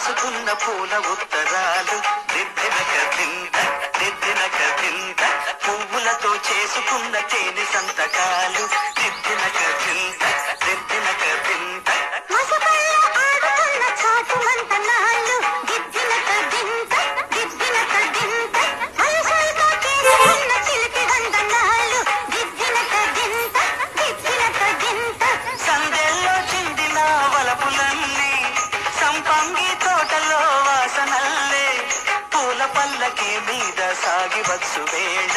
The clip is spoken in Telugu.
రాసుకున్న పూల ఉత్తరాలు దిద్దినక దింత దిద్దినక దింత పువ్వులతో చేసుకున్న తేనె సంతకాలు దిద్దినక దింత దిద్దినక దింత సందెల్లో చిందిన వలపులన్నీ సంపంగి తోటలో వాసనల్లే పూల పల్లకి మీద సాగివచ్చు వేళ